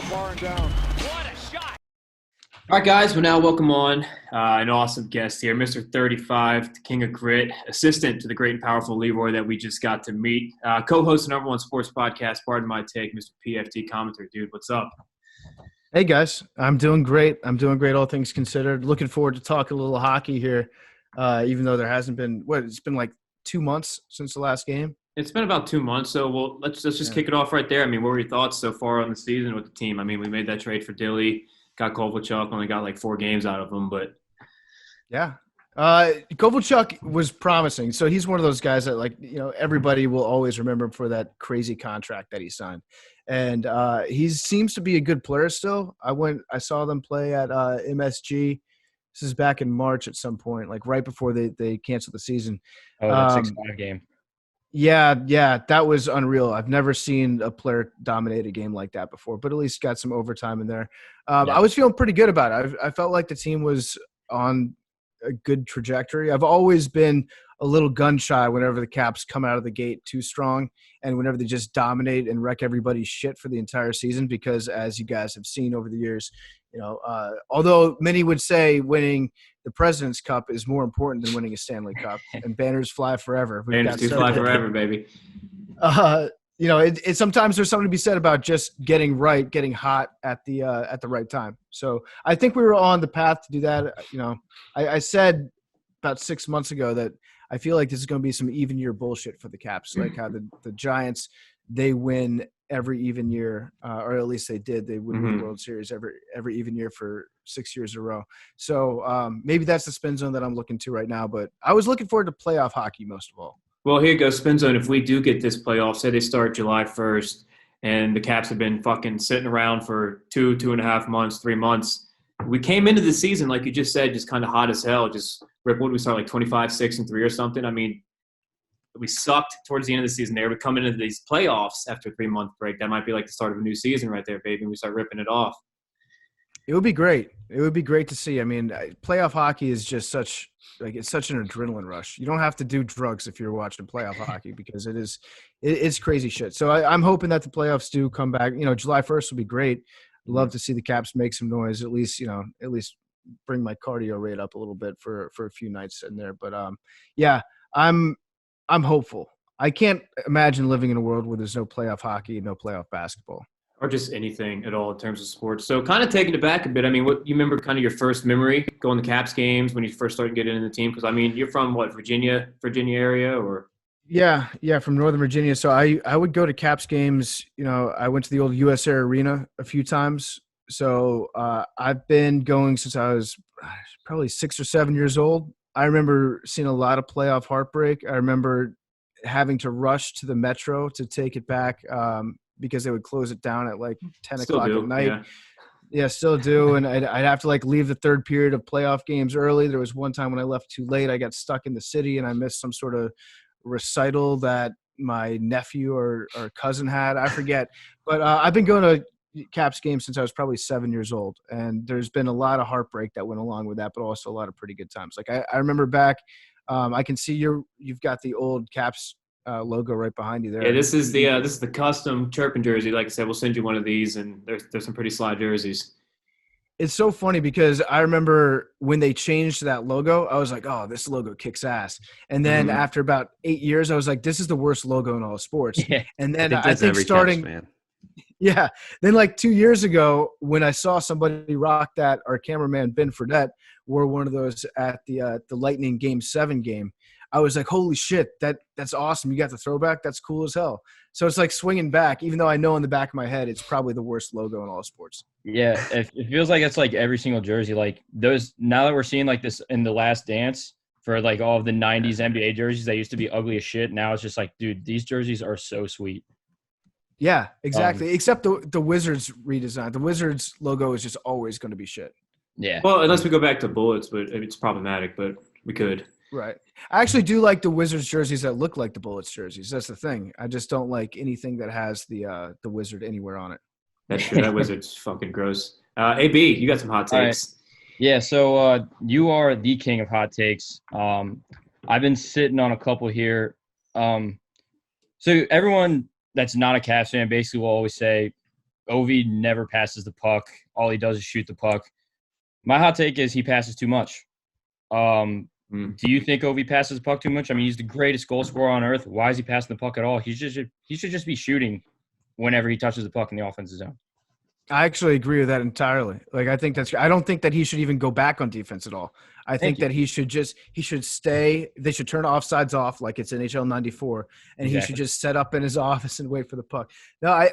far and down. What a shot! All right, guys, we'll now welcome on an awesome guest here, Mr. 35, the King of Grit, assistant to the great and powerful Leroy that we just got to meet, co-host of the #1 sports podcast, Pardon My Take, Mr. PFT Commenter. Dude, what's up? Hey, guys. I'm doing great. All things considered. Looking forward to talking a little hockey here, even though there hasn't been – it's been like 2 months since the last game? It's been about 2 months, so let's just kick it off right there. I mean, what were your thoughts so far on the season with the team? I mean, we made that trade for Dilly. Got Kovalchuk, only got like 4 games out of him, but yeah. Kovalchuk was promising. So he's one of those guys that, everybody will always remember him for that crazy contract that he signed. And he seems to be a good player still. I saw them play at MSG. This is back in March at some point, like right before they canceled the season. Oh, that 6-5 game. Yeah, that was unreal. I've never seen a player dominate a game like that before, but at least got some overtime in there. I was feeling pretty good about it. I felt like the team was on a good trajectory. I've always been a little gun shy whenever the Caps come out of the gate too strong and whenever they just dominate and wreck everybody's shit for the entire season because, as you guys have seen over the years, although many would say winning the President's Cup is more important than winning a Stanley Cup, and banners fly forever. Banners do fly forever, baby. Sometimes there's something to be said about just getting hot at the right time. So I think we were on the path to do that. I said about 6 months ago that I feel like this is going to be some even year bullshit for the Caps, like how the Giants, they win every even year, or at least they did. They win the World Series every even year for 6 years in a row. So maybe that's the spin zone that I'm looking to right now. But I was looking forward to playoff hockey most of all. Well, here you go, spin zone. If we do get this playoff, say they start July 1st, and the Caps have been fucking sitting around for 2.5 months, 3 months. We came into the season, like you just said, just kind of hot as hell. Just, Rip, what did we start, like 25-6-3 or something? I mean, we sucked towards the end of the season there. We come into these playoffs after a 3-month break. That might be like the start of a new season right there, baby, and we start ripping it off. It would be great. It would be great to see. I mean, playoff hockey is just it's such an adrenaline rush. You don't have to do drugs if you're watching playoff hockey because it's crazy shit. So I'm hoping that the playoffs do come back. July 1st will be great. I'd love to see the Caps make some noise, at least bring my cardio rate up a little bit for a few nights in there. But I'm hopeful. I can't imagine living in a world where there's no playoff hockey, no playoff basketball. Or just anything at all in terms of sports. So kind of taking it back a bit, I mean, what you remember kind of your first memory going to Caps games when you first started getting into the team? Because, I mean, you're from, Virginia area or? Yeah, from Northern Virginia. So I would go to Caps games. I went to the old US Air Arena a few times. So I've been going since I was probably 6 or 7 years old. I remember seeing a lot of playoff heartbreak. I remember having to rush to the Metro to take it back because they would close it down at like 10 o'clock at night. Yeah, still do. And I'd have to leave the third period of playoff games early. There was one time when I left too late. I got stuck in the city and I missed some sort of recital that my nephew or cousin had. I forget. But I've been going to Caps games since I was probably 7 years old. And there's been a lot of heartbreak that went along with that, but also a lot of pretty good times. I remember back, I can see you've got the old Caps logo right behind you there. Yeah, this is the custom Chirpin jersey. Like I said, we'll send you one of these, and there's some pretty sly jerseys. It's so funny because I remember when they changed that logo, I was like, oh, this logo kicks ass. And then after about 8 years, I was like, this is the worst logo in all of sports. Yeah, and then I think starting Caps, yeah. Then 2 years ago, when I saw somebody rock that, our cameraman Ben Fredette wore one of those at the Lightning Game 7 game. I was like, holy shit, that's awesome. You got the throwback? That's cool as hell. So it's like swinging back, even though I know in the back of my head it's probably the worst logo in all sports. Yeah, it feels like it's every single jersey. Those now that we're seeing this in The Last Dance for all of the 90s NBA jerseys that used to be ugly as shit. Now it's just dude, these jerseys are so sweet. Yeah, exactly. Except the Wizards redesign. The Wizards logo is just always going to be shit. Yeah. Well, unless we go back to Bullets, but it's problematic, but we could. Right. I actually do like the Wizards jerseys that look like the Bullets jerseys. That's the thing. I just don't like anything that has the Wizard anywhere on it. That's true. That Wizard's fucking gross. AB, you got some hot takes. Right. Yeah, so you are the king of hot takes. I've been sitting on a couple here. So everyone that's not a Cavs fan basically will always say Ovi never passes the puck. All he does is shoot the puck. My hot take is he passes too much. Do you think Ovi passes the puck too much? I mean, he's the greatest goal scorer on earth. Why is he passing the puck at all? He should just be shooting whenever he touches the puck in the offensive zone. I actually agree with that entirely. Like, I don't think that he should even go back on defense at all. I think that he should stay. They should turn offsides off like it's NHL 94, and he should just set up in his office and wait for the puck. No,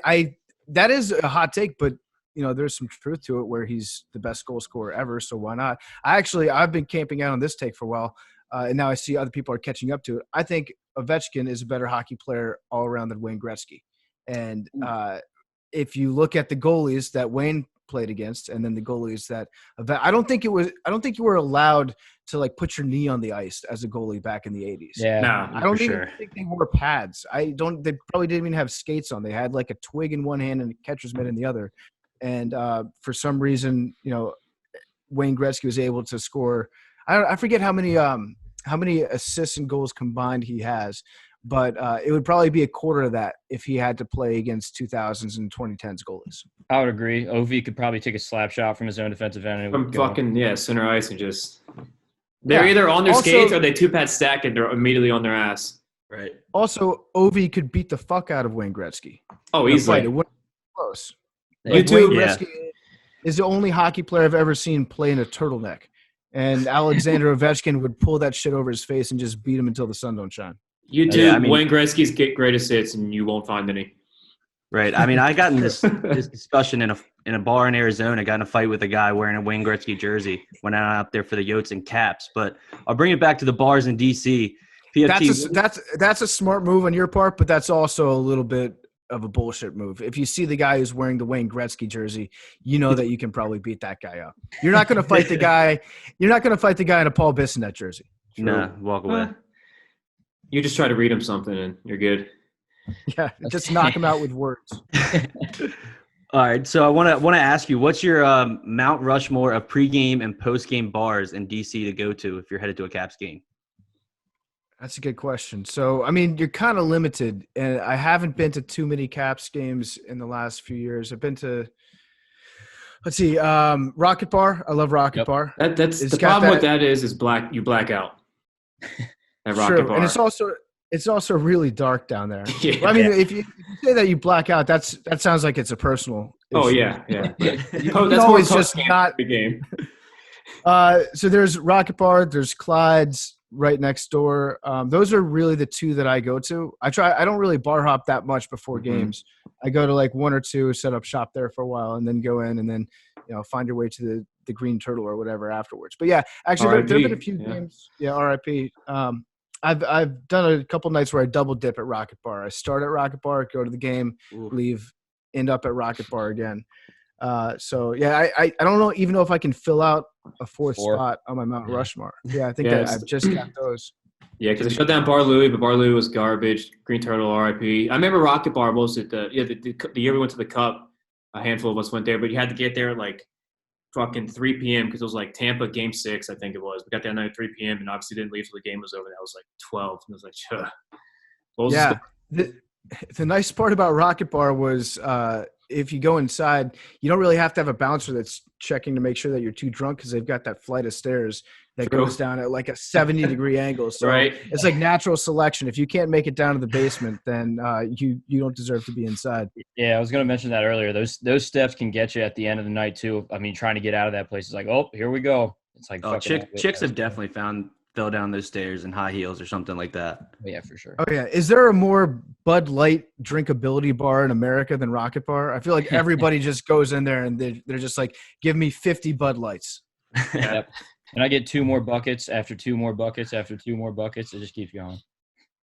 that is a hot take, but there's some truth to it where he's the best goal scorer ever. So why not? I've been camping out on this take for a while, and now I see other people are catching up to it. I think Ovechkin is a better hockey player all around than Wayne Gretzky, and if you look at the goalies that Wayne played against, and then the goalies that I don't think you were allowed to like put your knee on the ice as a goalie back in the 80s. Yeah, no, I don't even think they wore pads. They probably didn't even have skates on. They had like a twig in one hand and a catcher's mitt in the other. And for some reason, Wayne Gretzky was able to score. I forget how many assists and goals combined he has, but it would probably be a quarter of that if he had to play against 2000s and 2010s goalies. I would agree. Ovi could probably take a slap shot from his own defensive end. From center ice and just they're either on their skates or they two-pad stack and they're immediately on their ass. Right. Also, Ovi could beat the fuck out of Wayne Gretzky. Oh, easily. It wouldn't be close. You too. Wayne Gretzky is the only hockey player I've ever seen play in a turtleneck. And Alexander Ovechkin would pull that shit over his face and just beat him until the sun don't shine. You do Wayne Gretzky's greatest hits, and you won't find any. Right. I mean, I got in this discussion in a bar in Arizona. I got in a fight with a guy wearing a Wayne Gretzky jersey. Went out there for the Yotes and Caps. But I'll bring it back to the bars in D.C. PFT. That's a smart move on your part, but that's also a little bit of a bullshit move. If you see the guy who's wearing the Wayne Gretzky jersey, you know that you can probably beat that guy up. You're not going to fight the guy. You're not going to fight the guy in a Paul Bissonnette jersey. Nah, walk away. You just try to read him something, and you're good. Yeah, just knock him out with words. All right, so I want to ask you, what's your Mount Rushmore of pregame and postgame bars in DC to go to if you're headed to a Caps game? That's a good question. So, I mean, you're kind of limited, and I haven't been to too many Caps games in the last few years. I've been to, Rocket Bar. I love Rocket Bar. That's the problem with that is you black out at Rocket Bar. And it's also really dark down there. Yeah. Well, I mean, if you say that you black out, that sounds like it's a personal issue. Oh yeah. That's always just not the game. So there's Rocket Bar, there's Clyde's right next door. Those are really the two that I go to. I don't really bar hop that much before games. I go to like one or two, set up shop there for a while, and then go in and then find your way to the Green Turtle or whatever afterwards. But yeah, actually there have been a few games. Yeah, RIP. I've done a couple nights where I double dip at Rocket Bar. I start at Rocket Bar, go to the game, leave, end up at Rocket Bar again. So yeah, I don't even know if I can fill out a fourth spot on my Mount Rushmore. Yeah, I think I've just got those. Yeah, because they shut down Bar Louie, but Bar Louie was garbage. Green Turtle, RIP. I remember Rocket Bar was at the year we went to the Cup. A handful of us went there, but you had to get there at like fucking 3 p.m. because it was like Tampa Game 6, I think it was. We got there at 3 p.m. and obviously didn't leave till the game was over. That was like 12. And it was like, The nice part about Rocket Bar was if you go inside, you don't really have to have a bouncer that's checking to make sure that you're too drunk because they've got that flight of stairs that goes down at like a 70-degree angle. So it's like natural selection. If you can't make it down to the basement, then you don't deserve to be inside. Yeah, I was going to mention that earlier. Those steps can get you at the end of the night too. I mean, trying to get out of that place is like, oh, here we go. It's like chicks have definitely fell down those stairs in high heels or something like that. Yeah, for sure. Oh yeah, is there a more Bud Light drinkability bar in America than Rocket Bar? I feel like everybody just goes in there and they're just like, give me 50 Bud Lights. Yep. And I get 2 more buckets after 2 more buckets after 2 more buckets. It just keeps going.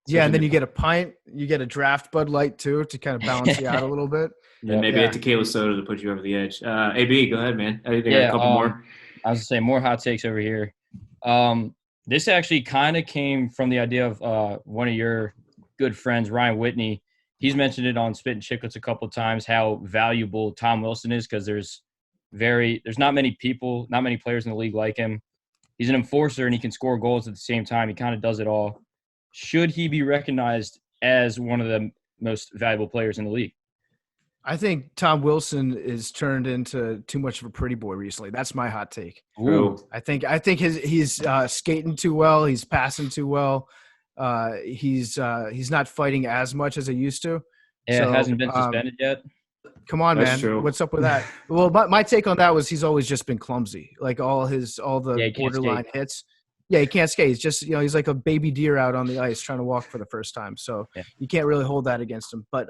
Yeah, and then you get a pint. You get a draft Bud Light too to kind of balance you out a little bit. And maybe a tequila soda to put you over the edge. AB, go ahead, man. I think I got a couple more. I was going to say more hot takes over here. This actually kind of came from the idea of one of your good friends, Ryan Whitney. He's mentioned it on Spit and Chicklets a couple of times, how valuable Tom Wilson is because there's not many players in the league like him. He's an enforcer and he can score goals at the same time. He kind of does it all. Should he be recognized as one of the most valuable players in the league? I think Tom Wilson is turned into too much of a pretty boy recently. That's my hot take. True. I think he's skating too well. He's passing too well. He's not fighting as much as he used to. Yeah, So, it hasn't been suspended yet. Come on, That's man. true. What's up with that? Well, my take on that was he's always just been clumsy. Like all the he can't borderline skate. hits. Yeah, he can't skate. He's just, he's like a baby deer out on the ice trying to walk for the first time. So Yeah. you can't really hold that against him. But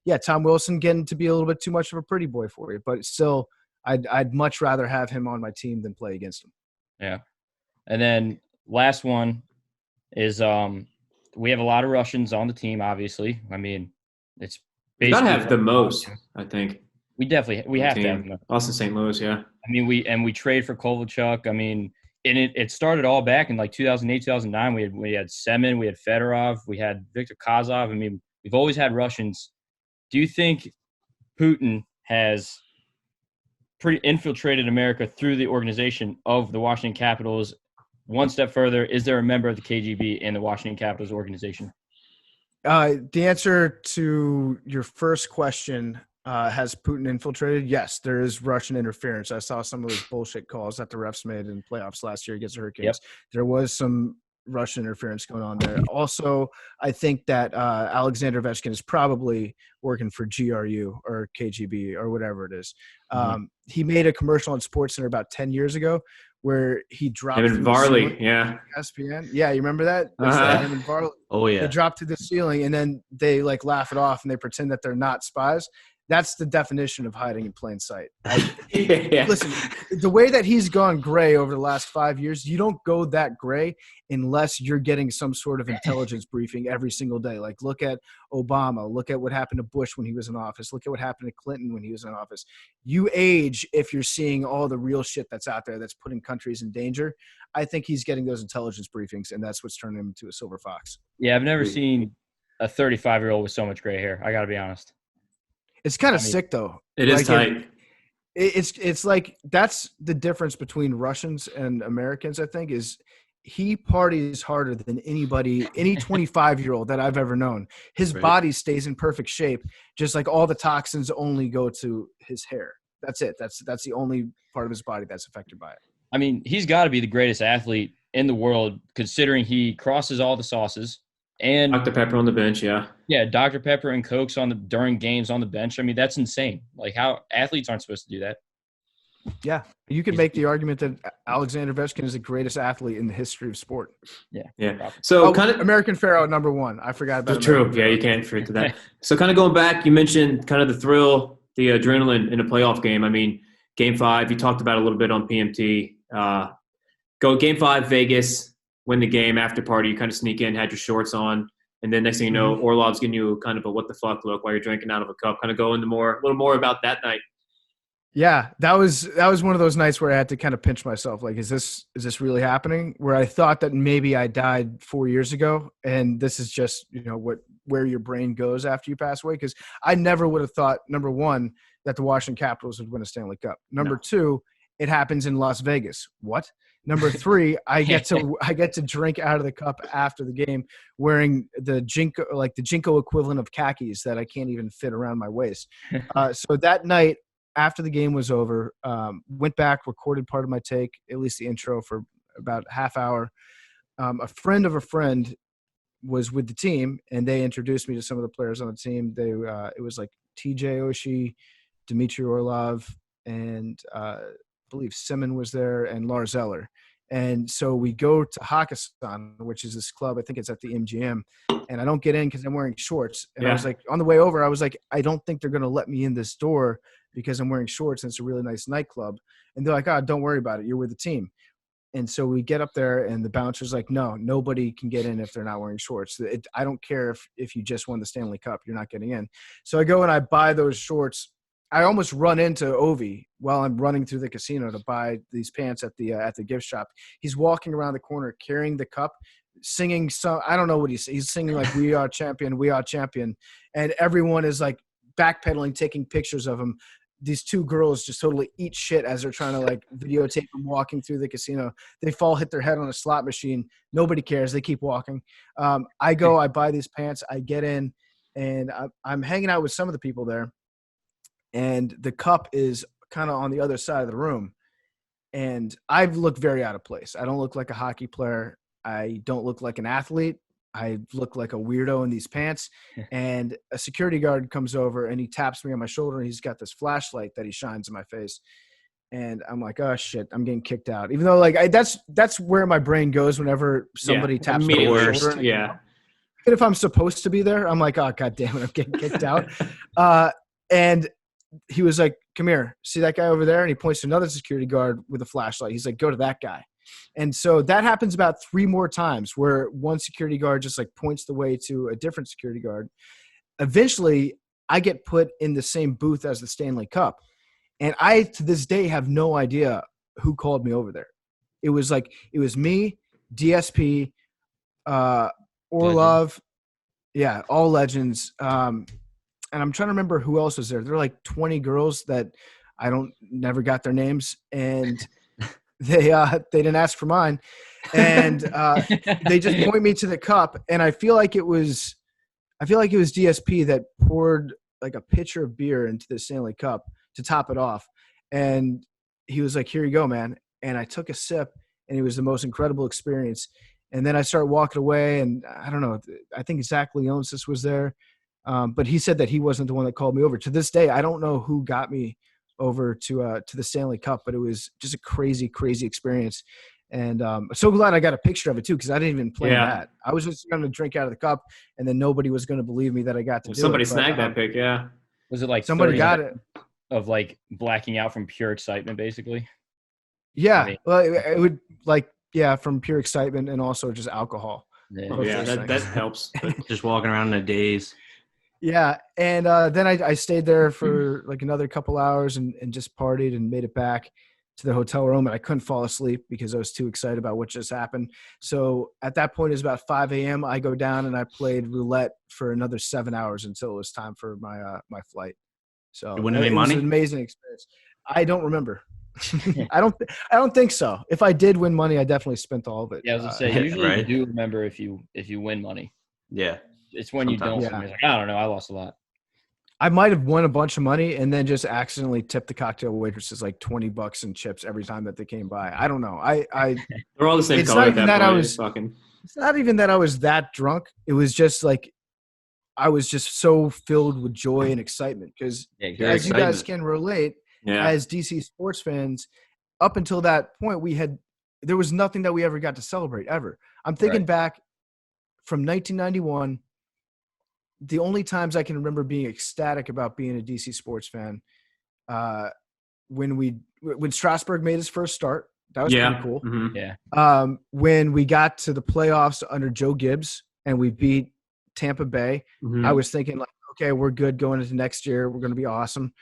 yeah, Tom Wilson getting to be a little bit too much of a pretty boy for you. But still, I'd much rather have him on my team than play against him. Yeah. And then last one is we have a lot of Russians on the team, obviously. I mean, it's You basically gotta have the most, I think. we have to have them. Austin St. Louis, yeah. I mean, we trade for Kovalchuk. I mean, and it started all back in like 2008, 2009. We had Semin, we had Fedorov, we had Viktor Kozlov. I mean, we've always had Russians. Do you think Putin has pretty infiltrated America through the organization of the Washington Capitals? One step further, is there a member of the KGB in the Washington Capitals organization? The answer to your first question, has Putin infiltrated? Yes, there is Russian interference. I saw some of those bullshit calls that the refs made in playoffs last year against the Hurricanes. Yep. There was some Russian interference going on there. Also, I think that Alexander Ovechkin is probably working for GRU or KGB or whatever it is. He made a commercial on SportsCenter about 10 years ago where he dropped Evan through the Varley, ceiling. yeah. ESPN. Yeah, you remember that? Him and Varley. Oh yeah. They drop to the ceiling and then they like laugh it off and they pretend that they're not spies. That's the definition of hiding in plain sight. Yeah. Listen, the way that he's gone gray over the last 5 years, you don't go that gray unless you're getting some sort of intelligence briefing every single day. Like look at Obama, look at what happened to Bush when he was in office, look at what happened to Clinton when he was in office. You age if you're seeing all the real shit that's out there that's putting countries in danger. I think he's getting those intelligence briefings, and that's what's turning him into a silver fox. Yeah, I've never seen a 35-year-old with so much gray hair. I got to be honest. It's kind of sick, though. It is tight. It's like that's the difference between Russians and Americans, I think, is he parties harder than any 25-year-old that I've ever known. His body stays in perfect shape, just like all the toxins only go to his hair. That's it. That's the only part of his body that's affected by it. I mean, he's got to be the greatest athlete in the world, considering he crosses all the sauces. And Dr. Pepper on the bench, yeah. Yeah, Dr. Pepper and Cokes during games on the bench. I mean, that's insane. Like how athletes aren't supposed to do that. Yeah, you could make the argument that Alexander Ovechkin is the greatest athlete in the history of sport. Yeah. So kind of American Pharaoh #1. I forgot about true. Yeah, you can't forget to that. So kind of going back, you mentioned kind of the thrill, the adrenaline in a playoff game. I mean, Game 5, you talked about a little bit on PMT. Go Game 5, Vegas. Win the game, after party, you kind of sneak in, had your shorts on, and then next thing you know, Orlov's giving you kind of a what the fuck look while you're drinking out of a cup. Kind of go into a little more about that night. Yeah, that was one of those nights where I had to kind of pinch myself. Like, is this really happening? Where I thought that maybe I died 4 years ago, and this is just where your brain goes after you pass away. Because I never would have thought, number one, that the Washington Capitals would win a Stanley Cup. Number two, it happens in Las Vegas. What? Number 3, I get to drink out of the cup after the game, wearing the Jinko equivalent of khakis that I can't even fit around my waist. So that night, after the game was over, went back, recorded part of my take, at least the intro, for about a half hour. A friend of a friend was with the team, and they introduced me to some of the players on the team. It was like TJ Oshie, Dmitry Orlov, and I believe Semin was there, and Lars Eller. And so we go to Hakkasan, which is this club. I think it's at the MGM. And I don't get in because I'm wearing shorts. And I was like, on the way over, I was like, I don't think they're going to let me in this door because I'm wearing shorts and it's a really nice nightclub. And they're like, don't worry about it. You're with the team. And so we get up there and the bouncer's like, no, nobody can get in if they're not wearing shorts. I don't care if you just won the Stanley Cup, you're not getting in. So I go and I buy those shorts. I almost run into Ovi while I'm running through the casino to buy these pants at the gift shop. He's walking around the corner carrying the cup, singing some, I don't know what he's singing, like we are champion. And everyone is like backpedaling, taking pictures of him. These two girls just totally eat shit as they're trying to like videotape him walking through the casino. They fall, hit their head on a slot machine. Nobody cares. They keep walking. I buy these pants. I get in and I'm hanging out with some of the people there. and the cup is kind of on the other side of the room. And I look very out of place. I don't look like a hockey player. I don't look like an athlete. I look like a weirdo in these pants. And a security guard comes over and he taps me on my shoulder, and he's got this flashlight that he shines in my face. And I'm like, oh shit, I'm getting kicked out. Even though that's where my brain goes whenever somebody taps me on the shoulder. Yeah. Even if I'm supposed to be there, I'm like, oh god damn it, I'm getting kicked out. And he was like, come here, see that guy over there? And he points to another security guard with a flashlight. He's like, go to that guy. And so that happens about 3 more times where one security guard just like points the way to a different security guard. Eventually, I get put in the same booth as the Stanley Cup. And I, to this day, have no idea who called me over there. It was me, DSP, Orlov. Yeah, all legends. And I'm trying to remember who else was there. There were like 20 girls that I never got their names, and they didn't ask for mine, and they just point me to the cup. And I feel like it was DSP that poured like a pitcher of beer into the Stanley Cup to top it off, and he was like, "Here you go, man." And I took a sip, and it was the most incredible experience. And then I started walking away, and I don't know. I think Zach Leonsis was there. But he said that he wasn't the one that called me over. To this day, I don't know who got me over to the Stanley Cup, but it was just a crazy, crazy experience. And I'm so glad I got a picture of it too, because I didn't even plan that. I was just going to drink out of the cup, and then nobody was going to believe me that I got to do somebody it. snagged that pic, yeah. Was it like somebody got it? Of like blacking out from pure excitement, basically? Yeah. I mean, well, it would from pure excitement and also just alcohol. Yeah, that helps. Just walking around in a daze. Yeah, and then I stayed there for like another couple hours and just partied and made it back to the hotel room, and I couldn't fall asleep because I was too excited about what just happened. So at that point, it was about 5 a.m. I go down and I played roulette for another 7 hours until it was time for my flight. So you win any money? It was an amazing experience. I don't remember. I don't think so. If I did win money, I definitely spent all of it. Yeah, I was gonna say usually right? you do remember if you win money. Yeah. It's when Sometimes. you don't. Yeah. Like, I don't know. I lost a lot. I might have won a bunch of money and then just accidentally tipped the cocktail waitresses like $20 in chips every time that they came by. I don't know. They're all the same it's color. Not even that fucking. It's not even that I was that drunk. It was just like I was just so filled with joy and excitement because as you guys can relate, as DC sports fans, up until that point, there was nothing that we ever got to celebrate ever. I'm thinking back from 1991. The only times I can remember being ecstatic about being a DC sports fan, when Strasburg made his first start, that was pretty cool. Mm-hmm. Yeah. When we got to the playoffs under Joe Gibbs and we beat Tampa Bay, I was thinking like, okay, we're good going into next year. We're going to be awesome.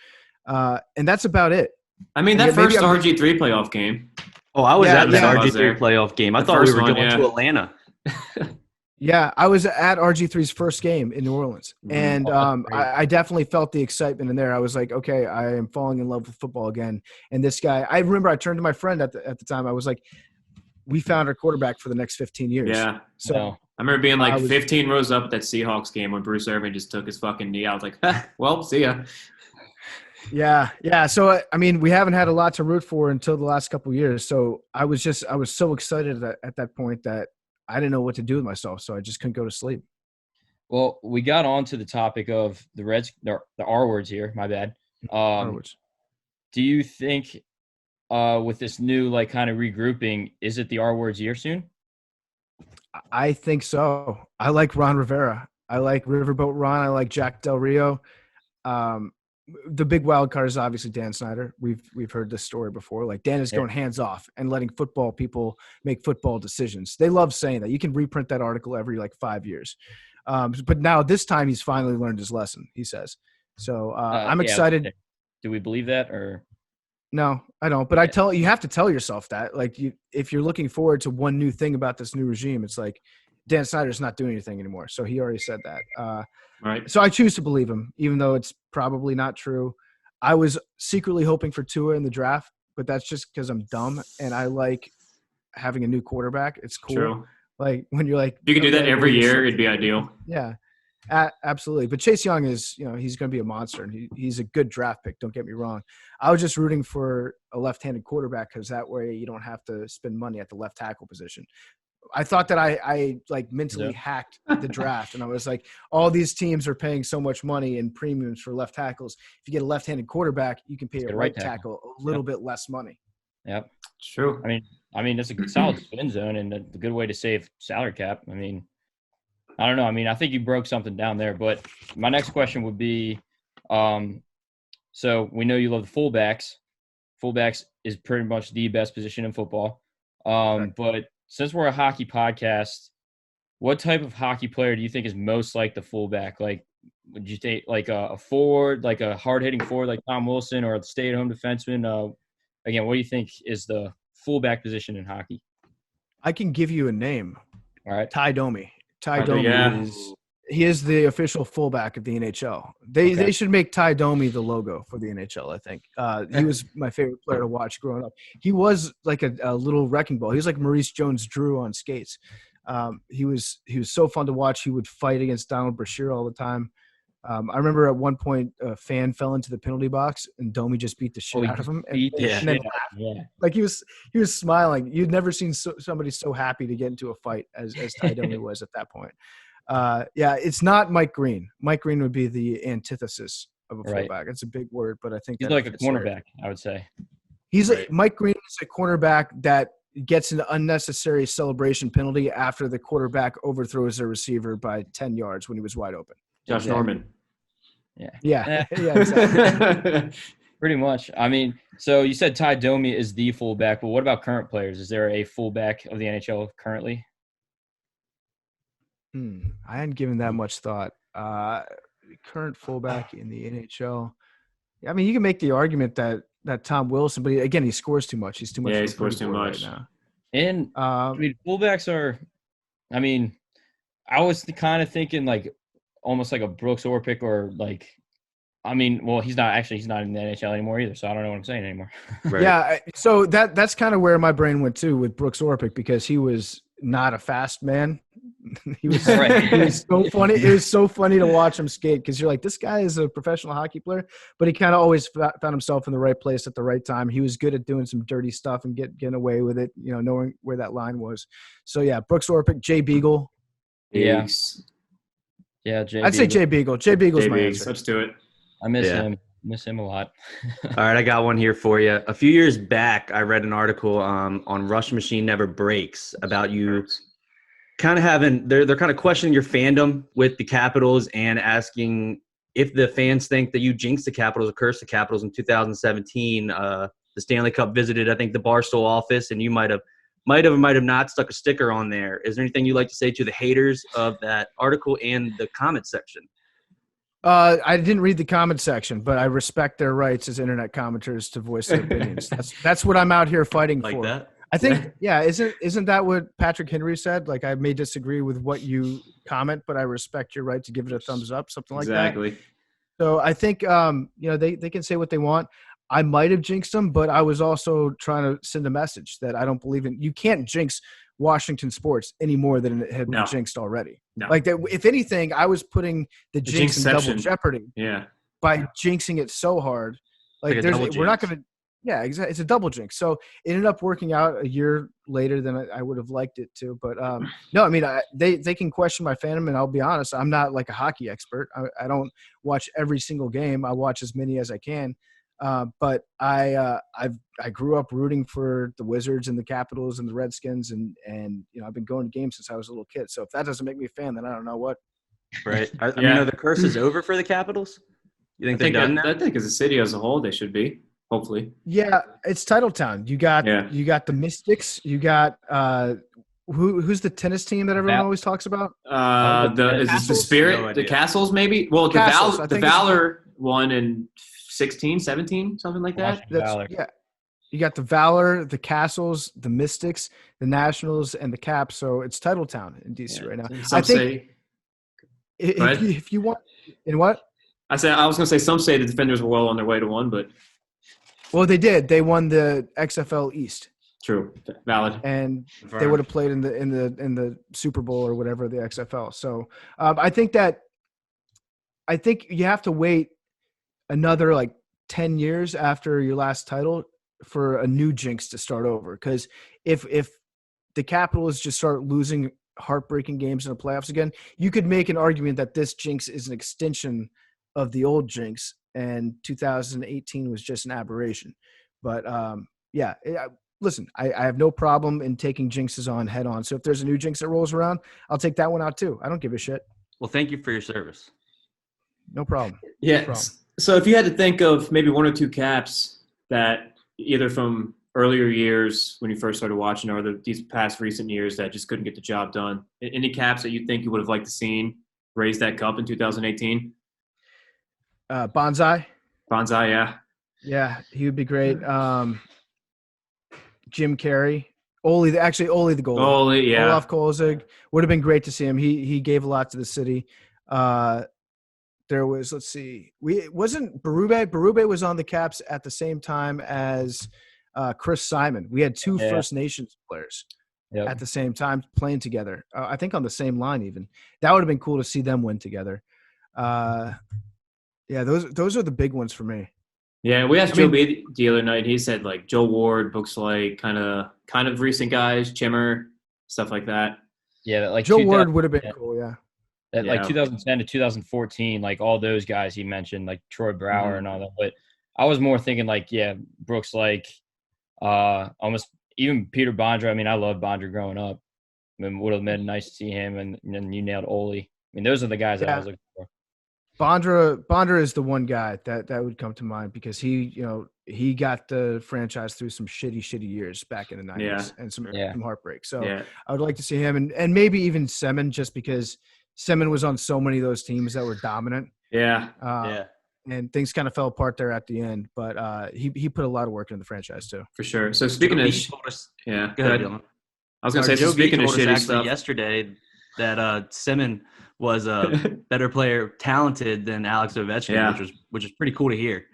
And that's about it. I mean, that first RG3 playoff game. Oh, I was at the RG3 playoff game. I thought we were going to Atlanta. Yeah, I was at RG3's first game in New Orleans, and I definitely felt the excitement in there. I was like, okay, I am falling in love with football again. And this guy, I remember I turned to my friend at the time. I was like, we found our quarterback for the next 15 years. Yeah. So I remember being like 15 rows up at that Seahawks game when Bruce Irvin just took his fucking knee out. I was like, well, see ya. Yeah. So, I mean, we haven't had a lot to root for until the last couple of years. So I was so excited at that point that I didn't know what to do with myself. So I just couldn't go to sleep. Well, we got on to the topic of the R words here. My bad. R words. Do you think with this new like kind of regrouping, is it the R words year soon? I think so. I like Ron Rivera. I like Riverboat Ron. I like Jack Del Rio. The big wild card is obviously Dan Snyder. We've heard this story before. Like Dan is going hands off and letting football people make football decisions. They love saying that. You can reprint that article every like 5 years. But now this time he's finally learned his lesson, he says. So I'm excited. Do we believe that or? No, I don't. But you have to tell yourself that. Like if you're looking forward to one new thing about this new regime, it's like Dan Snyder's not doing anything anymore. So he already said that. Right. So I choose to believe him, even though it's probably not true. I was secretly hoping for Tua in the draft, but that's just because I'm dumb and I like having a new quarterback. It's cool. True. Like when you're like, if you could do that every year, it'd be ideal. Yeah. Absolutely. But Chase Young is, he's going to be a monster, and he's a good draft pick. Don't get me wrong. I was just rooting for a left-handed quarterback because that way you don't have to spend money at the left tackle position. I thought that I like mentally hacked the draft, and I was like, all these teams are paying so much money in premiums for left tackles. If you get a left-handed quarterback, you can pay a right tackle a little bit less money. Yep. It's true. I mean, that's a solid spin zone and a good way to save salary cap. I mean, I don't know. I mean, I think you broke something down there, but my next question would be, so we know you love the fullbacks. Fullbacks is pretty much the best position in football. But since we're a hockey podcast, what type of hockey player do you think is most like the fullback? Like, would you take like a forward, like a hard-hitting forward like Tom Wilson, or a stay-at-home defenseman? Again, what do you think is the fullback position in hockey? I can give you a name. All right. Ty Domi. He is the official fullback of the NHL. They should make Ty Domi the logo for the NHL, I think. He was my favorite player to watch growing up. He was like a little wrecking ball. He was like Maurice Jones-Drew on skates. He was so fun to watch. He would fight against Donald Brashear all the time. I remember at one point a fan fell into the penalty box and Domi just beat the shit out of him. And then laughed. Like he was smiling. You'd never seen somebody so happy to get into a fight as Ty Domi was at that point. It's not Mike Green. Mike Green would be the antithesis of a fullback. It's a big word, but I think he's like a cornerback, I would say. Mike Green is a cornerback that gets an unnecessary celebration penalty after the quarterback overthrows their receiver by 10 yards when he was wide open. Josh Norman. Yeah, exactly. Pretty much. I mean, so you said Ty Domi is the fullback, but what about current players? Is there a fullback of the NHL currently? I hadn't given that much thought. Current fullback in the NHL. I mean, you can make the argument that Tom Wilson, but again, he scores too much. He's too much. Yeah, he scores too much right now. And I mean, fullbacks are. I mean, I was kind of thinking like almost like a Brooks Orpik or like. I mean, well, he's not in the NHL anymore either, so I don't know what I'm saying anymore. Right. Yeah, so that's kind of where my brain went too with Brooks Orpik because he was not a fast man. He was, he was so funny. It was so funny to watch him skate because you're like, this guy is a professional hockey player, but he kind of always found himself in the right place at the right time. He was good at doing some dirty stuff and getting away with it, knowing where that line was. So, yeah, Brooks Orpik, Jay Beagle. Yeah, I'd say Jay Beagle. Jay Beagle's my answer. Let's do it. I miss him. Miss him a lot. All right, I got one here for you. A few years back, I read an article on Rush Machine Never Breaks about you kind of having – they're kind of questioning your fandom with the Capitals and asking if the fans think that you jinxed the Capitals or cursed the Capitals in 2017. The Stanley Cup visited, I think, the Barstool office, and you might have not stuck a sticker on there. Is there anything you'd like to say to the haters of that article and the comment section? I didn't read the comment section, but I respect their rights as internet commenters to voice their opinions. That's what I'm out here fighting for. That? I think, isn't that what Patrick Henry said? Like, I may disagree with what you comment, but I respect your right to give it a thumbs up, something like that. Exactly. So I think, they can say what they want. I might have jinxed them, but I was also trying to send a message that I don't believe in. You can't jinx Washington sports any more than it had been jinxed already. No. Like that, if anything, I was putting the jinx in double jeopardy. Yeah. By jinxing it so hard, like we're not going to. Yeah, exactly. It's a double jinx. So it ended up working out a year later than I would have liked it to. But no, I mean, they can question my fandom, and I'll be honest, I'm not like a hockey expert. I don't watch every single game. I watch as many as I can. But I grew up rooting for the Wizards and the Capitals and the Redskins, and I've been going to games since I was a little kid. So if that doesn't make me a fan, then I don't know what. Right. I mean, are the curses over for the Capitals? You think they're done now? I think as a city as a whole, they should be. Hopefully. Yeah, it's Titletown. You got the Mystics. You got who's the tennis team that everyone always talks about? Is this the Spirit? The Castles, maybe? Well, the Valor won in 16, 17, something like that. Yeah. You got the Valor, the Castles, the Mystics, the Nationals, and the Caps. So it's Titletown in DC right now. I think if you want – in what? I was going to say some say the Defenders were well on their way to one, but – well, they did. They won the XFL East. True, valid. And they would have played in the Super Bowl or whatever, the XFL. So I think that I think you have to wait another like 10 years after your last title for a new jinx to start over. Because if the Capitals just start losing heartbreaking games in the playoffs again, you could make an argument that this jinx is an extension of the old jinx, and 2018 was just an aberration. But listen, I have no problem in taking jinxes on head on. So if there's a new jinx that rolls around, I'll take that one out too. I don't give a shit. Well, thank you for your service. No problem. Yeah. No problem. So if you had to think of maybe one or two Caps that either from earlier years when you first started watching or these past recent years that just couldn't get the job done, any Caps that you think you would have liked to seen raise that cup in 2018? Bonsai. Bonsai, yeah. Yeah, he would be great. Jim Carrey. Ole the goalie. Ole, yeah. Olaf Kolzig. Would have been great to see him. He gave a lot to the city. There was, let's see, wasn't Berube. Berube was on the Caps at the same time as Chris Simon. We had two First Nations players at the same time playing together. I think on the same line even. That would have been cool to see them win together. Those are the big ones for me. Yeah, we asked Joe B the other night. He said like Joe Ward, books like kind of recent guys, Chimmer, stuff like that. Yeah, like Joe Ward would have been cool. Yeah. Like 2010 to 2014, like all those guys he mentioned, like Troy Brower and all that. But I was more thinking like, Brooks, like almost even Peter Bondra. I mean, I loved Bondra growing up. I mean, would have been nice to see him, and then you nailed Ole. I mean, those are the guys that I was looking for. Bondra is the one guy that would come to mind because he got the franchise through some shitty years back in the 90s and some heartbreak. So I would like to see him and maybe even Semin, just because Semin was on so many of those teams that were dominant. And things kind of fell apart there at the end, but he put a lot of work into the franchise too. For sure. So speaking of go ahead, Dylan. I was going to say, speaking of shitty stuff yesterday, that Semin was a better player, talented than Alex Ovechkin, which is pretty cool to hear.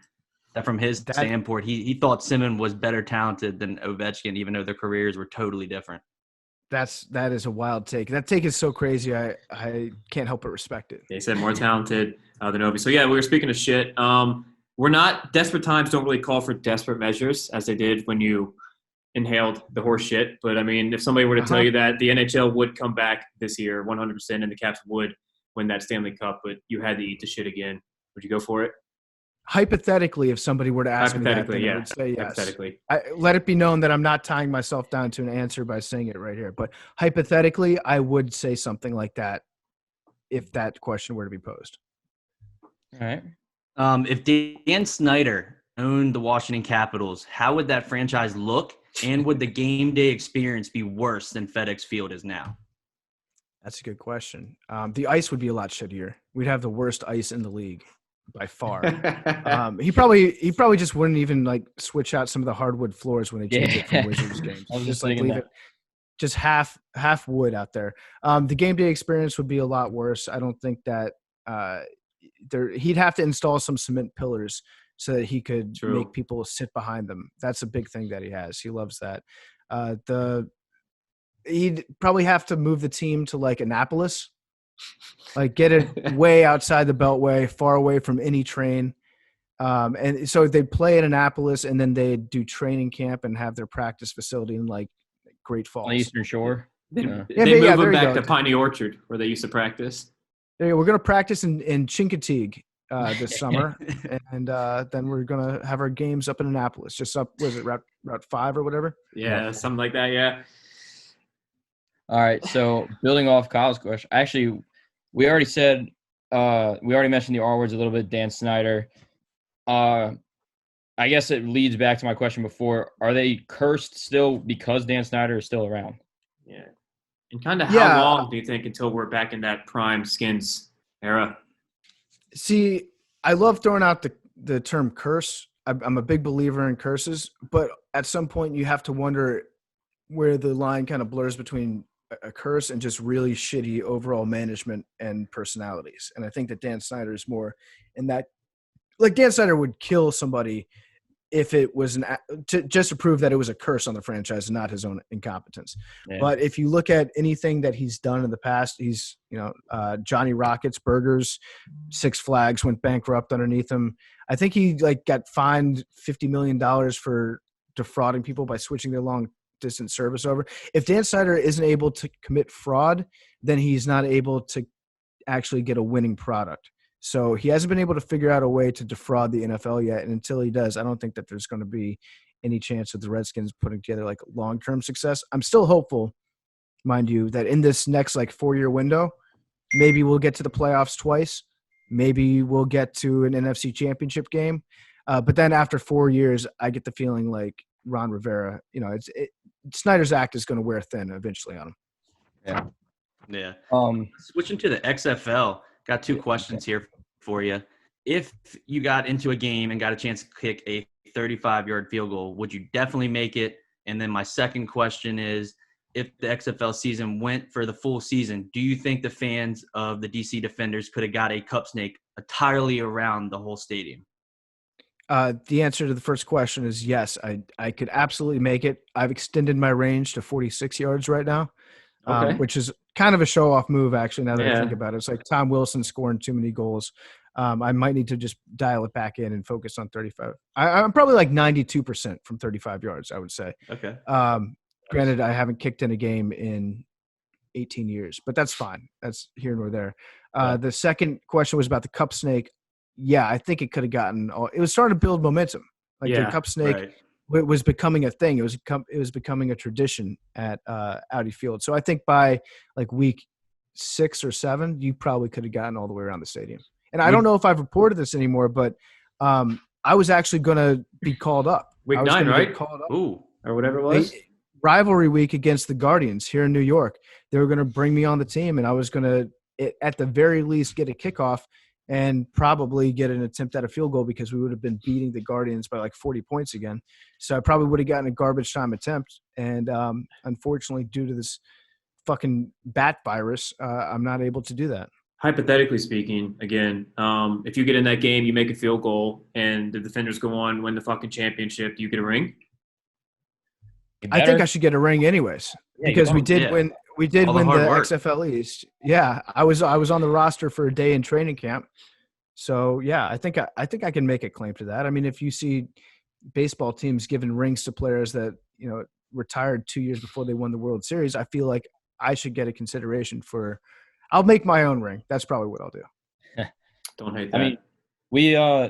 That from his standpoint, he thought Semin was better talented than Ovechkin, even though their careers were totally different. That is a wild take. That take is so crazy. I can't help but respect it. They said more talented than Ovi. So we were speaking of shit. We're not desperate times. Don't really call for desperate measures as they did when you inhaled the horse shit. But I mean, if somebody were to tell you that the NHL would come back this year 100% and the Caps would win that Stanley Cup, but you had to eat the shit again, would you go for it? Hypothetically, if somebody were to ask me that, I would say yes. Hypothetically. Let it be known that I'm not tying myself down to an answer by saying it right here. But hypothetically, I would say something like that if that question were to be posed. All right. If Dan Snyder owned the Washington Capitals, how would that franchise look? And would the game day experience be worse than FedEx Field is now? That's a good question. The ice would be a lot shittier. We'd have the worst ice in the league by far. He probably just wouldn't even like switch out some of the hardwood floors when they change it from Wizards games. Just like leave it just half wood out there. The game day experience would be a lot worse. I don't think that he'd have to install some cement pillars so that he could make people sit behind them. That's a big thing that he has. He loves that. He'd probably have to move the team to like Annapolis, like get it way outside the Beltway, far away from any train. And so they'd play at Annapolis and then they'd do training camp and have their practice facility in like Great Falls. On the Eastern Shore. They move them back to Piney Orchard where they used to practice. There you go. We're going to practice in Chincoteague this summer. And then we're going to have our games up in Annapolis, just up, was it Route 5 or whatever? Yeah, something like that, yeah. All right, so building off Kyle's question, actually, we already mentioned the R words a little bit, Dan Snyder. I guess it leads back to my question before. Are they cursed still because Dan Snyder is still around? Yeah. And kind of how long do you think until we're back in that prime Skins era? See, I love throwing out the term curse. I'm a big believer in curses, but at some point you have to wonder where the line kind of blurs between a curse and just really shitty overall management and personalities. And I think that Dan Snyder is more in that, like Dan Snyder would kill somebody if it was just to prove that it was a curse on the franchise and not his own incompetence. Yeah. But if you look at anything that he's done in the past, he's, Johnny Rockets Burgers, Six Flags went bankrupt underneath him. I think he got fined $50 million for defrauding people by switching their long distance service over. If Dan Snyder isn't able to commit fraud, then he's not able to actually get a winning product. So he hasn't been able to figure out a way to defraud the NFL yet. And until he does, I don't think that there's going to be any chance of the Redskins putting together long-term success. I'm still hopeful, mind you, that in this next 4-year window, maybe we'll get to the playoffs twice. Maybe we'll get to an NFC championship game. But then after 4 years, I get the feeling like Ron Rivera, Snyder's act is going to wear thin eventually on him. Yeah. Switching to the XFL, got 2 questions here for you. If you got into a game and got a chance to kick a 35-yard field goal, would you definitely make it? And then my second question is, if the XFL season went for the full season, do you think the fans of the DC Defenders could have got a cup snake entirely around the whole stadium? The answer to the first question is yes. I could absolutely make it. I've extended my range to 46 yards right now, which is kind of a show-off move, actually, now that I think about it. It's like Tom Wilson scoring too many goals. I might need to just dial it back in and focus on 35. I'm probably 92% from 35 yards, I would say. Okay. Granted, I haven't kicked in a game in 18 years, but that's fine. That's here nor there. The second question was about the cup snake. Yeah, I think it could have gotten – it was starting to build momentum. The cup snake was becoming a thing. It was becoming a tradition at Audi Field. So I think by week 6 or 7, you probably could have gotten all the way around the stadium. And I don't know if I've reported this anymore, but I was actually going to be called up. Week 9, right? Called up. Ooh, or whatever it was. Rivalry week against the Guardians here in New York. They were going to bring me on the team, and I was going to, at the very least, get a kickoff and probably get an attempt at a field goal because we would have been beating the Guardians by 40 points again. So I probably would have gotten a garbage time attempt. And unfortunately, due to this fucking bat virus, I'm not able to do that. Hypothetically speaking, again, if you get in that game, you make a field goal, and the Defenders go on, win the fucking championship, do you get a ring? I think I should get a ring anyways because we did win. We did win the XFL East. Yeah, I was on the roster for a day in training camp. So yeah, I think I can make a claim to that. I mean, if you see baseball teams giving rings to players that retired 2 years before they won the World Series, I feel like I should get a consideration for. I'll make my own ring. That's probably what I'll do. Don't hate that.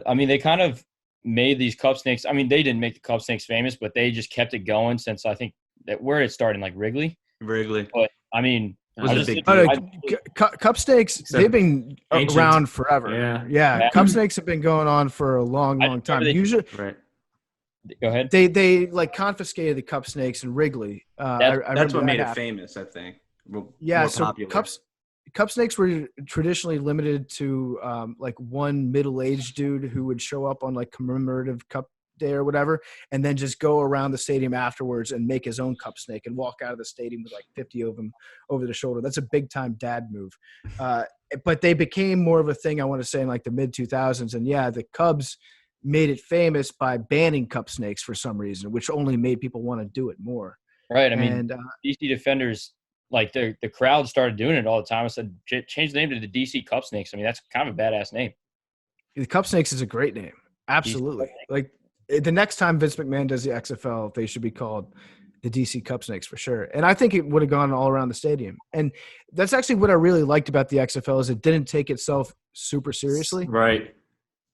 I mean, they kind of made these cup snakes. I mean, they didn't make the cup snakes famous, but they just kept it going since I think that where it started, Wrigley. But I mean, cup snakes, they've been ancient. Around forever. Yeah. Cup snakes have been going on for a long time. Usually, right. Go ahead. They confiscated the cup snakes in Wrigley. That's what made it famous, I think. More popular. Cup snakes were traditionally limited to one middle-aged dude who would show up on commemorative cup day or whatever, and then just go around the stadium afterwards and make his own cup snake and walk out of the stadium with 50 of them over the shoulder. That's a big-time dad move. But they became more of a thing, I want to say, in the mid-2000s. And yeah, the Cubs made it famous by banning cup snakes for some reason, which only made people want to do it more. Right. I mean, DC Defenders, the crowd started doing it all the time. I said, change the name to the DC Cup Snakes. I mean, that's kind of a badass name. The Cup Snakes is a great name. Absolutely. The next time Vince McMahon does the XFL, they should be called the DC Cup Snakes for sure. And I think it would have gone all around the stadium. And that's actually what I really liked about the XFL is it didn't take itself super seriously. Right.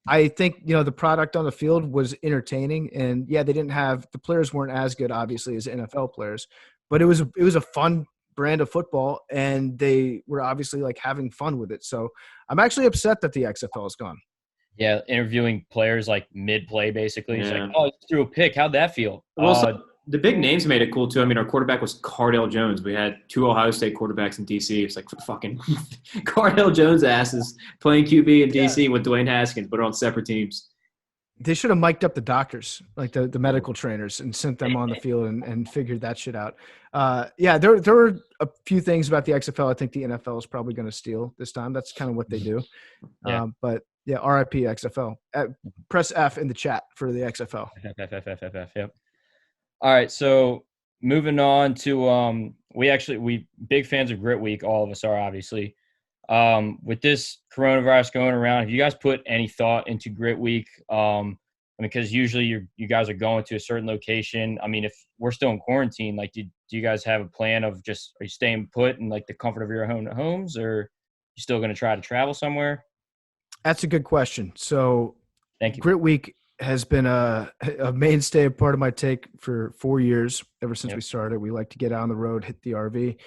I think, the product on the field was entertaining. And yeah, they didn't have – the players weren't as good, obviously, as NFL players. But it was a fun brand of football, and they were obviously having fun with it. So I'm actually upset that the XFL is gone. Yeah, interviewing players mid-play basically. It's he threw a pick. How'd that feel? Well, the big names made it cool too. I mean, our quarterback was Cardale Jones. We had 2 Ohio State quarterbacks in DC. It's fucking Cardale Jones asses playing QB in DC with Dwayne Haskins, but on separate teams. They should have mic'd up the doctors, the medical trainers, and sent them on the field and figured that shit out. There were a few things about the XFL I think the NFL is probably going to steal this time. That's kind of what they do. Yeah. But Yeah, RIP XFL. Press F in the chat for the XFL. Yep. All right, so moving on to we big fans of Grit Week. All of us are, obviously. With this coronavirus going around, have you guys put any thought into Grit Week? Because usually you guys are going to a certain location. I mean, if we're still in quarantine, like, do you guys have a plan of just, are you staying put in like the comfort of your own homes, or you still going to try to travel somewhere? That's a good question. So Thank you. Grit Week has been a mainstay part of my take for 4 years. Ever since we started, we like to get out on the road, hit the RV.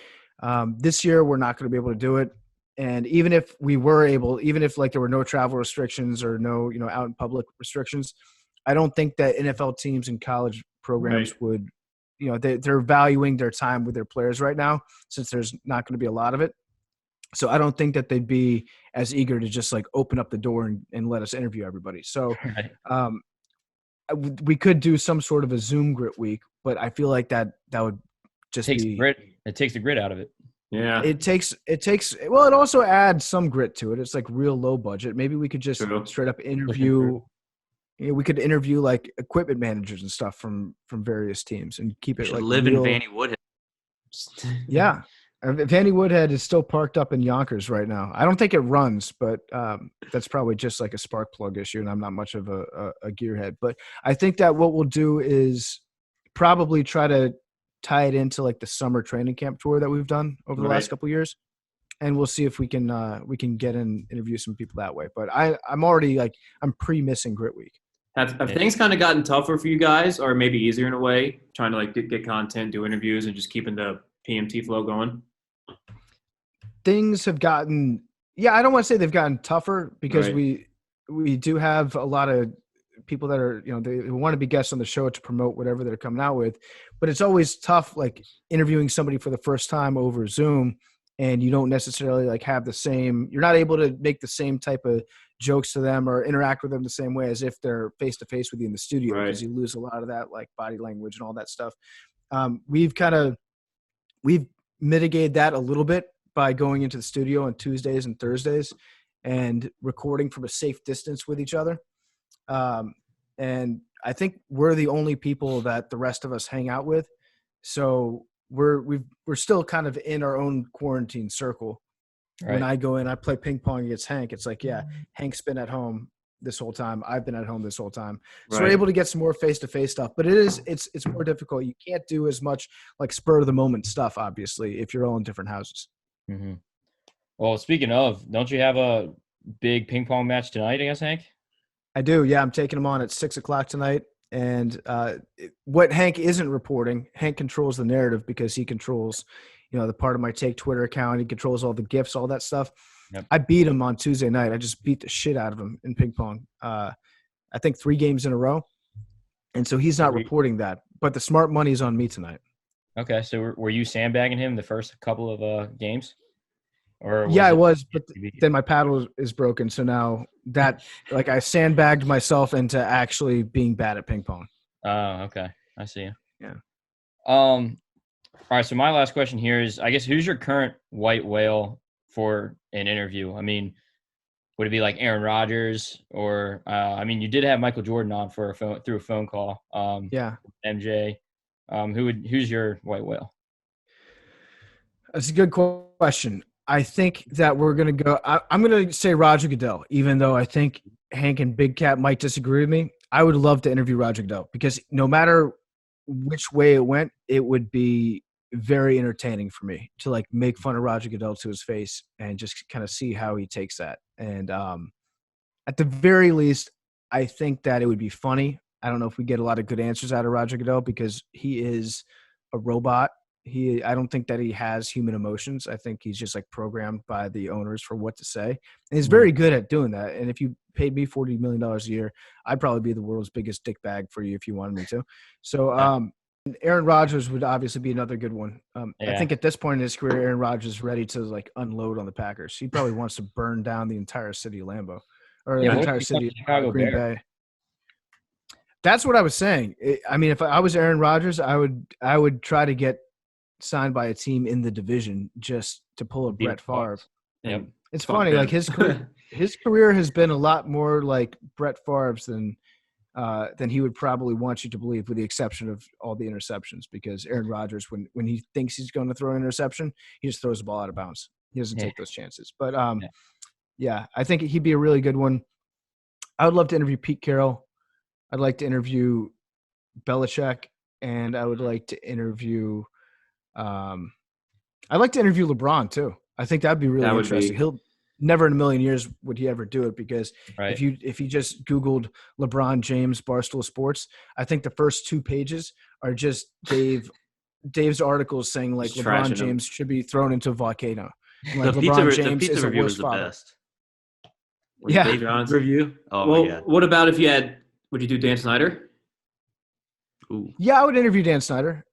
This year, we're not going to be able to do it. And even if we were able, even if like there were no travel restrictions or no, out in public restrictions, I don't think that NFL teams and college programs would, they're valuing their time with their players right now, since there's not going to be a lot of it. So I don't think that they'd be as eager to just like open up the door and let us interview everybody. So we could do some sort of a Zoom Grit Week, but I feel like that would just be grit. It takes the grit out of it. Yeah. It also adds some grit to it. It's like real low budget. Maybe we could just straight up interview. We could interview like equipment managers and stuff from various teams and keep it like live real. in Vanny Woodhead. Yeah. Vanny Woodhead is still parked up in Yonkers right now. I don't think it runs, but that's probably just like a spark plug issue, and I'm not much of a gearhead. But I think that what we'll do is probably try to tie it into like the summer training camp tour that we've done over the last couple of years, and we'll see if we can get in interview some people that way. But I'm already like I'm pre-missing Grit Week. Have things kind of gotten tougher for you guys, or maybe easier in a way, trying to like get content, do interviews, and just keeping the PMT flow going? Things have gotten, I don't want to say they've gotten tougher, because we do have a lot of people that are, they want to be guests on the show to promote whatever they're coming out with, but it's always tough, like interviewing somebody for the first time over Zoom, and you don't necessarily like have you're not able to make the same type of jokes to them or interact with them the same way as if they're face to face with you in the studio, because you lose a lot of that like body language and all that stuff. We've mitigated that a little bit by going into the studio on Tuesdays and Thursdays and recording from a safe distance with each other. And I think we're the only people that the rest of us hang out with. So we're still kind of in our own quarantine circle. Right. When I go in, I play ping pong against Hank. It's like, Hank's been at home this whole time. I've been at home this whole time. So we're able to get some more face-to-face stuff, but it's more difficult. You can't do as much like spur of the moment stuff, obviously, if you're all in different houses. Mm-hmm. Well, speaking of, don't you have a big ping pong match tonight, I guess, Hank? I do. Yeah. I'm taking him on at 6:00 tonight. And what Hank isn't reporting, Hank controls the narrative because he controls, the part of my Take Twitter account. He controls all the GIFs, all that stuff. Yep. I beat him on Tuesday night. I just beat the shit out of him in ping pong. I think 3 games in a row. And so he's not reporting that. But the smart money is on me tonight. Okay. So were you sandbagging him the first couple of games? Or I was, but then my paddle is broken. So now that I sandbagged myself into actually being bad at ping pong. Oh, okay. I see you. Yeah. All right. So my last question here is, I guess, who's your current white whale for an interview? I mean, would it be like Aaron Rodgers, or you did have Michael Jordan on through a phone call. MJ. Who's your white whale? That's a good question. I think that we're going to go – I'm going to say Roger Goodell, even though I think Hank and Big Cat might disagree with me. I would love to interview Roger Goodell, because no matter which way it went, it would be very entertaining for me to make fun of Roger Goodell to his face and just kind of see how he takes that. And at the very least, I think that it would be funny. I don't know if we get a lot of good answers out of Roger Goodell, because he is a robot. I don't think that he has human emotions. I think he's just programmed by the owners for what to say. And he's very good at doing that. And if you paid me $40 million a year, I'd probably be the world's biggest dick bag for you if you wanted me to. So Aaron Rodgers would obviously be another good one. I think at this point in his career, Aaron Rodgers is ready to unload on the Packers. He probably wants to burn down the entire city of Lambeau, or the entire city of Green Bay. That's what I was saying. If I was Aaron Rodgers, I would try to get signed by a team in the division just to pull a Brett Favre. Yep. It's Fuck funny. them. Like his career has been a lot more like Brett Favre's than he would probably want you to believe, with the exception of all the interceptions. Because Aaron Rodgers, when he thinks he's going to throw an interception, he just throws the ball out of bounds. He doesn't take those chances. But yeah, I think he'd be a really good one. I would love to interview Pete Carroll. I'd like to interview Belichick, and I would like to interview. I'd like to interview LeBron too. I think that'd be really interesting. He'll never in a million years would he ever do it, because if you just Googled LeBron James Barstool Sports, I think the first 2 pages are just Dave's articles saying like Just LeBron trashing James should be thrown into a volcano. And, like, The LeBron James pizza is a review worse was the father. best. Yeah. Dave Johns. Review. Oh Well, my god. what about if you had? Would you do Dan Snyder? Ooh. Yeah, I would interview Dan Snyder.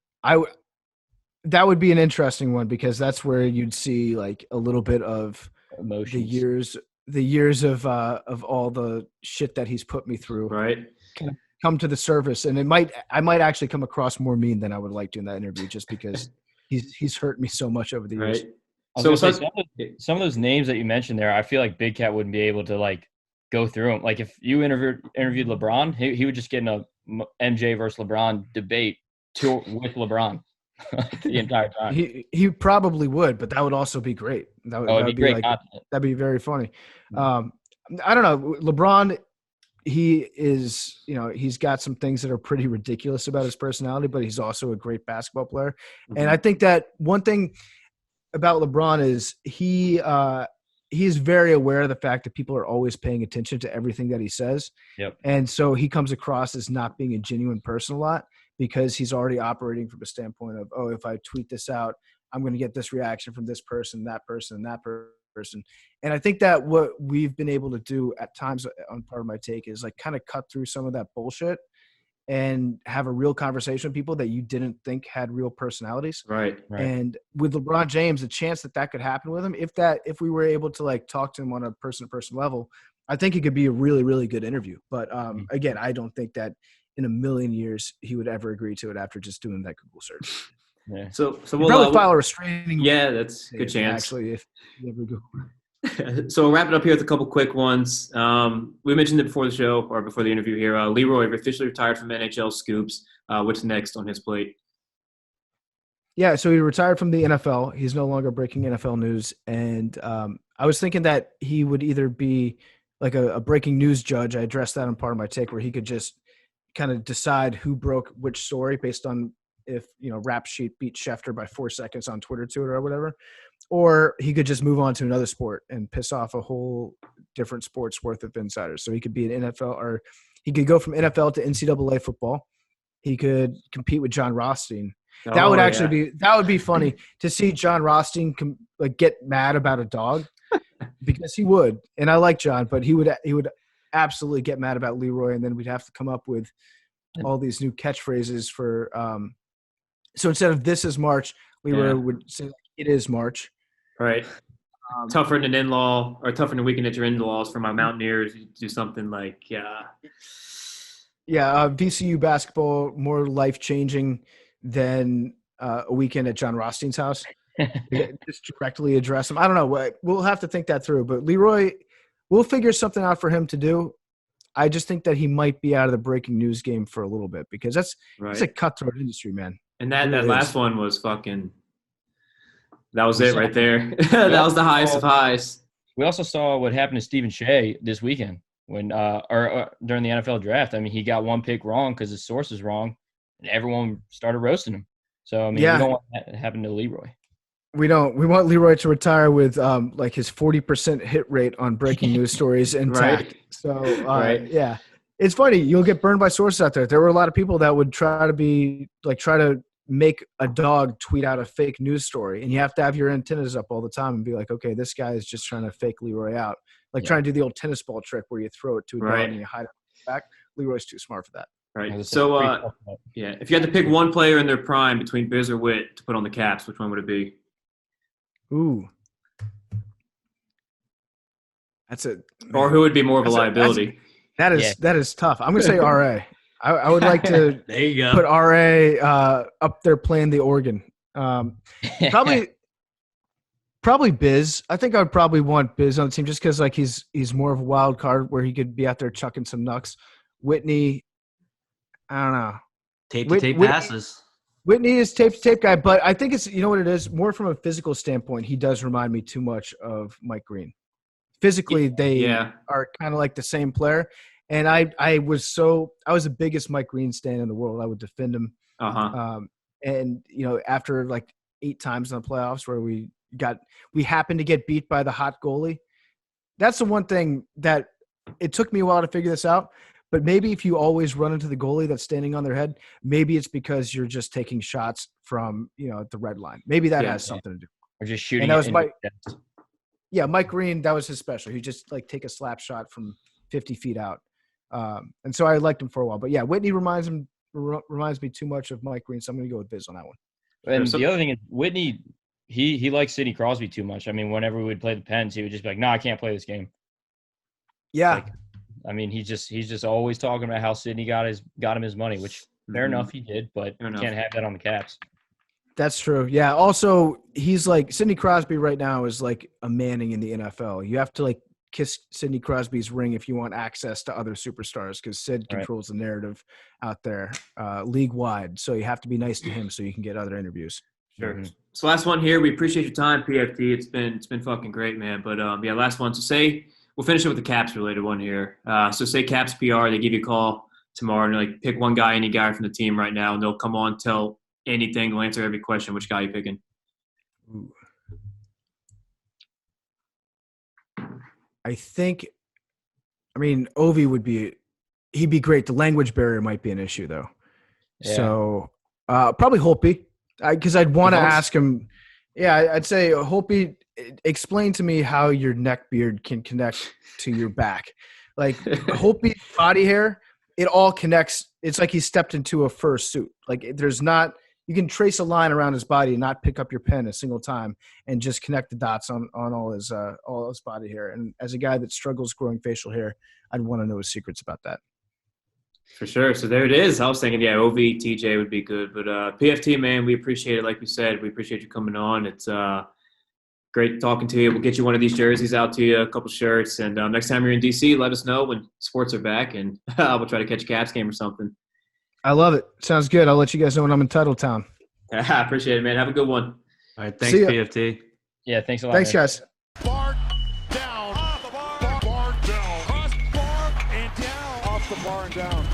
That would be an interesting one, because that's where you'd see like a little bit of Emotions. the years of all the shit that he's put me through Right. kind of come to the surface, and I might actually come across more mean than I would like to in that interview, just because he's hurt me so much over the years. Right. So some of those names that you mentioned there, I feel like Big Cat wouldn't be able to like go through them. Like if you interviewed LeBron, he would just get in a MJ versus LeBron debate with LeBron the entire time. He probably would, but that would also be great. That would be great. That'd be very funny. I don't know. LeBron, he is, he's got some things that are pretty ridiculous about his personality, but he's also a great basketball player. Mm-hmm. And I think that one thing about LeBron is he is very aware of the fact that people are always paying attention to everything that he says. Yep. And so he comes across as not being a genuine person a lot, because he's already operating from a standpoint of, oh, if I tweet this out, I'm going to get this reaction from this person, that person, and that person. And I think that what we've been able to do at times on Part of My Take is like kind of cut through some of that bullshit and have a real conversation with people that you didn't think had real personalities. Right. And with LeBron James, the chance that could happen with him, if we were able to like talk to him on a person-to-person level, I think it could be a really, really good interview. But again, I don't think that in a million years he would ever agree to it after just doing that Google search. Yeah. So we'll probably file a restraining. Yeah, that's a good chance. Actually, if you ever Google. So we'll wrap it up here with a couple quick ones. We mentioned it before the show or before the interview here. Leroy officially retired from NHL Scoops. What's next on his plate? Yeah, so he retired from the NFL. He's no longer breaking NFL news. And I was thinking that he would either be like a breaking news judge. I addressed that in Part of My Take, where he could just kind of decide who broke which story based on if, Rap Sheet beat Schefter by 4 seconds on Twitter to it or whatever. Or he could just move on to another sport and piss off a whole different sport's worth of insiders. So he could be an NFL, or he could go from NFL to NCAA football. He could compete with John Rothstein. That would be funny to see John Rothstein get mad about a dog, because he would. And I like John, but he would absolutely get mad about Leroy, and then we'd have to come up with all these new catchphrases for so instead of "This is March," Leroy would say "It is March." Right. Tougher than an in-law, or tougher than weekend at your in-laws for my Mountaineers. You do something like VCU basketball more life-changing than a weekend at John Rothstein's house. Just directly address him. I don't know. We'll have to think that through. But Leroy, we'll figure something out for him to do. I just think that he might be out of the breaking news game for a little bit, because it's a cutthroat industry, man. And that last one was fucking – that was it right there. That was the highest of highs. We also saw what happened to Stephen Shea this weekend when or during the NFL draft. I mean, he got one pick wrong because his source is wrong, and everyone started roasting him. So, I mean, we don't want that to happen to Leroy. We don't. We want Leroy to retire with his 40% hit rate on breaking news stories intact. Right. So, yeah. It's funny. You'll get burned by sources out there. There were a lot of people that would try to make a dog tweet out a fake news story, and you have to have your antennas up all the time and be like, okay, this guy is just trying to fake Leroy out. Trying to do the old tennis ball trick where you throw it to a dog and you hide it back. Leroy's too smart for that. Right. So, if you had to pick one player in their prime between Biz or Witt to put on the Caps, which one would it be? Ooh. Or who would be more of a liability? That is tough. I'm going to say RA. I would like to there you go. Put RA up there playing the organ. Probably Probably Biz. I think I would probably want Biz on the team just because like he's more of a wild card where he could be out there chucking some knucks. Whitney, I don't know. Tape to tape passes. Whitney is tape to tape guy, but I think it's, you know what it is, more from a physical standpoint. He does remind me too much of Mike Green. Physically, they are kind of like the same player. And I was the biggest Mike Green stan in the world. I would defend him. And after like 8 times in the playoffs where we happened to get beat by the hot goalie. That's the one thing that it took me a while to figure this out. But maybe if you always run into the goalie that's standing on their head, maybe it's because you're just taking shots from, the red line. Maybe that has something to do. Or just shooting. And that was Mike Green, that was his special. He just like take a slap shot from 50 feet out. And so I liked him for a while. But yeah, Whitney reminds me too much of Mike Green, so I'm going to go with Biz on that one. And the other thing is Whitney, he likes Sidney Crosby too much. I mean, whenever we would play the Pens, he would just be like, "No, I can't play this game." Yeah. He's just always talking about how Sidney got him his money, which fair enough he did, but can't have that on the Caps. That's true. Yeah. Also, he's like Sidney Crosby right now is like a Manning in the NFL. You have to like kiss Sidney Crosby's ring if you want access to other superstars because Sid controls the narrative out there league wide. So you have to be nice to him so you can get other interviews. Sure. Mm-hmm. So last one here. We appreciate your time, PFT. It's been fucking great, man. But last one. So say we'll finish it with the Caps related one here. So say Caps PR, they give you a call tomorrow and like pick one guy, any guy from the team right now, and they'll come on, tell anything, they'll answer every question. Which guy are you picking? Ooh. I think, Ovi he'd be great. The language barrier might be an issue though. Yeah. So probably Holtby, because I'd want to ask him. Yeah, I'd say Holtby, explain to me how your neck beard can connect to your back. Like Holtby's body hair, it all connects. It's like he stepped into a fur suit. Like you can trace a line around his body and not pick up your pen a single time and just connect the dots on all his body hair. And as a guy that struggles growing facial hair, I'd want to know his secrets about that. For sure. So there it is. I was thinking, OV, TJ would be good. But PFT, man, we appreciate it. Like we said, we appreciate you coming on. It's great talking to you. We'll get you one of these jerseys out to you, a couple shirts. And next time you're in DC, let us know when sports are back, and we'll try to catch a Caps game or something. I love it. Sounds good. I'll let you guys know when I'm in Titletown. I appreciate it, man. Have a good one. All right. Thanks, PFT. Yeah, thanks a lot. Thanks, guys. Bar down. Off the bar. Bar down. Cross bar and down. Off the bar and down.